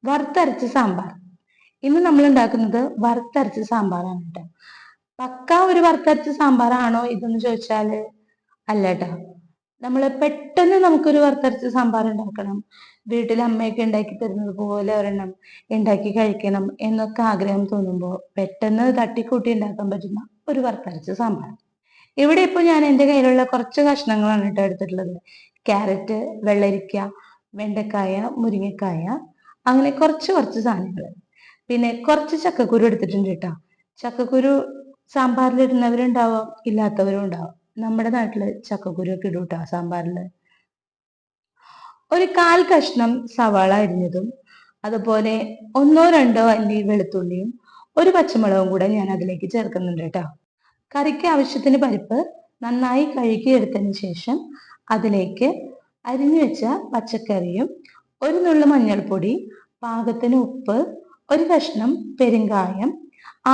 വറുത്തരച്ച സാമ്പാർ. ഇന്ന് നമ്മൾ ഉണ്ടാക്കുന്നത് വറുത്തരച്ച സാമ്പാറാണ് കേട്ടോ. പക്കാ ഒരു വറുത്തരച്ച സാമ്പാറാണോ ഇതെന്ന് ചോദിച്ചാല് അല്ല കേട്ടോ. പെട്ടെന്ന് നമുക്കൊരു വറുത്തരച്ച സാമ്പാർ ഉണ്ടാക്കണം, വീട്ടിൽ അമ്മയൊക്കെ ഉണ്ടാക്കി തരുന്നത് പോലെ ഒരെണ്ണം ഉണ്ടാക്കി കഴിക്കണം എന്നൊക്കെ ആഗ്രഹം തോന്നുമ്പോൾ പെട്ടെന്ന് തട്ടിക്കൂട്ടി ഉണ്ടാക്കാൻ പറ്റുന്ന ഒരു വറുത്തരച്ച സാമ്പാർ. ഇവിടെ ഇപ്പൊ ഞാൻ എൻ്റെ കയ്യിലുള്ള കുറച്ച് കഷ്ണങ്ങളാണ് കേട്ടോ എടുത്തിട്ടുള്ളത്. ക്യാരറ്റ്, വെള്ളരിക്ക, വെണ്ടക്കായ, മുരിങ്ങക്കായ, അങ്ങനെ കുറച്ച് കുറച്ച് സാധനങ്ങൾ. പിന്നെ കുറച്ച് ചക്കക്കുരു എടുത്തിട്ടുണ്ട് കേട്ടോ. ചക്കക്കുരു സാമ്പാറിൽ ഇടുന്നവരുണ്ടാവാം, ഇല്ലാത്തവരും ഉണ്ടാവാം. നമ്മുടെ നാട്ടില് ചക്കക്കുരു ഒക്കെ ഇടും കേട്ടോ സാമ്പാറിൽ. ഒരു 1/4 കഷ്ണം സവാള അരിഞ്ഞതും, അതുപോലെ 1-2 അല്ലി വെളുത്തുള്ളിയും ഒരു പച്ചമുളകും കൂടെ ഞാൻ അതിലേക്ക് ചേർക്കുന്നുണ്ട് കേട്ടോ. കറിക്ക് ആവശ്യത്തിന് പരിപ്പ് നന്നായി കഴുകിയെടുത്തതിന് ശേഷം അതിലേക്ക് അരിഞ്ഞു വെച്ച പച്ചക്കറിയും, ഒരു നുള്ളു മഞ്ഞൾപ്പൊടി, പാകത്തിന് ഉപ്പ്, ഒരു കഷ്ണം പെരുങ്കായം,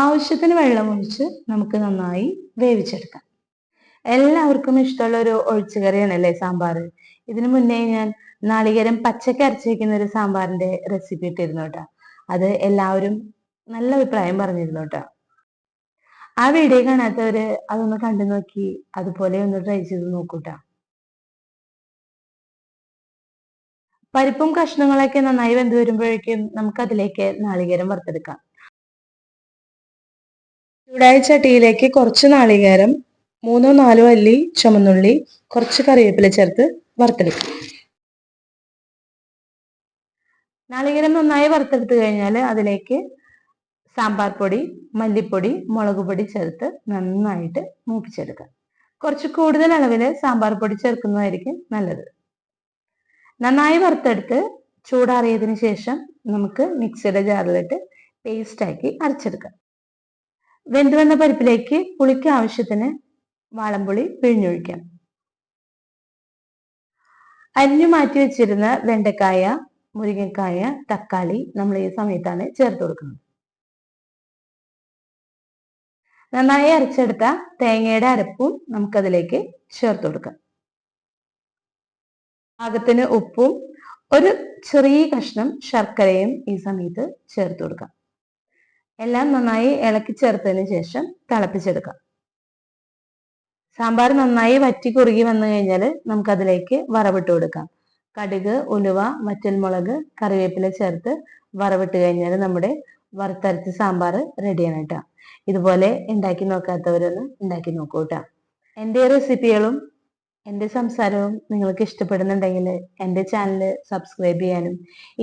ആവശ്യത്തിന് വെള്ളമൊഴിച്ച് നമുക്ക് നന്നായി വേവിച്ചെടുക്കാം. എല്ലാവർക്കും ഇഷ്ടമുള്ള ഒരു ഒഴിച്ചുകറിയാണല്ലേ സാമ്പാർ. ഇതിനു മുന്നേ ഞാൻ നാളികേരം പച്ചക്ക് അരച്ച് വെക്കുന്ന ഒരു സാമ്പാറിന്റെ റെസിപ്പി ഇട്ടിരുന്നു കേട്ടോ. അത് എല്ലാവരും നല്ല അഭിപ്രായം പറഞ്ഞിരുന്നു കേട്ടോ. ആ വീഡിയോ കാണാത്തവര് അതൊന്ന് കണ്ടു നോക്കി അതുപോലെ ഒന്ന് ട്രൈ ചെയ്ത് നോക്കൂട്ടാ. പരിപ്പും കഷ്ണങ്ങളൊക്കെ നന്നായി വെന്ത് വരുമ്പോഴേക്കും നമുക്ക് അതിലേക്ക് നാളികേരം വറുത്തെടുക്കാം. ചൂടായ ചട്ടിയിലേക്ക് കുറച്ച് നാളികേരം, 3-4 അല്ലി ചുമന്നുള്ളി, കുറച്ച് കറിവേപ്പില ചേർത്ത് വറുത്തെടുക്കാം. നാളികേരം നന്നായി വറുത്തെടുത്തു കഴിഞ്ഞാൽ അതിലേക്ക് സാമ്പാർ പൊടി, മല്ലിപ്പൊടി, മുളക് പൊടി ചേർത്ത് നന്നായിട്ട് മൂപ്പിച്ചെടുക്കാം. കുറച്ച് കൂടുതൽ അളവിൽ സാമ്പാർ പൊടി ചേർക്കുന്നതായിരിക്കും നല്ലത്. നന്നായി വറുത്തെടുത്ത് ചൂടാറിയതിന് ശേഷം നമുക്ക് മിക്സിയുടെ ജാറിലിട്ട് പേസ്റ്റാക്കി അരച്ചെടുക്കാം. വെന്ത് വന്ന പരിപ്പിലേക്ക് പുളിക്ക് ആവശ്യത്തിന് വാളംപുളി പിഴിഞ്ഞൊഴിക്കാം. അരിഞ്ഞു മാറ്റി വെച്ചിരുന്ന വെണ്ടക്കായ, മുരിങ്ങക്കായ, തക്കാളി നമ്മൾ ഈ സമയത്താണ് ചേർത്ത് കൊടുക്കുന്നത്. നന്നായി അരച്ചെടുത്ത തേങ്ങയുടെ അരപ്പും നമുക്കതിലേക്ക് ചേർത്ത് കൊടുക്കാം. പാകത്തിന് ഉപ്പും ഒരു ചെറിയ കഷ്ണം ശർക്കരയും ഈ സമയത്ത് ചേർത്ത് കൊടുക്കാം. എല്ലാം നന്നായി ഇളക്കി ചേർത്തതിന് ശേഷം തിളപ്പിച്ചെടുക്കാം. സാമ്പാർ നന്നായി വറ്റി കുറുകി വന്നു കഴിഞ്ഞാൽ നമുക്കതിലേക്ക് വറവിട്ട് കൊടുക്കാം. കടുക്, ഉലുവ, വറ്റൽമുളക്, കറിവേപ്പില ചേർത്ത് വറവിട്ട് കഴിഞ്ഞാൽ നമ്മുടെ വറുത്തരച്ച സാമ്പാർ റെഡിയാണ് കേട്ടോ. ഇതുപോലെ ഉണ്ടാക്കി നോക്കാത്തവരൊന്ന് ഉണ്ടാക്കി നോക്കൂ കേട്ടോ. എൻ്റെ റെസിപ്പികളും എൻ്റെ സംസാരവും നിങ്ങൾക്ക് ഇഷ്ടപ്പെടുന്നുണ്ടെങ്കിൽ എൻ്റെ ചാനൽ സബ്സ്ക്രൈബ് ചെയ്യാനും,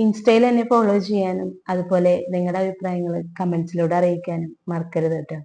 ഇൻസ്റ്റയിൽ എന്നെ ഫോളോ ചെയ്യാനും, അതുപോലെ നിങ്ങളുടെ അഭിപ്രായങ്ങൾ കമൻസിലൂടെ അറിയിക്കാനും മറക്കരുത് കേട്ടോ.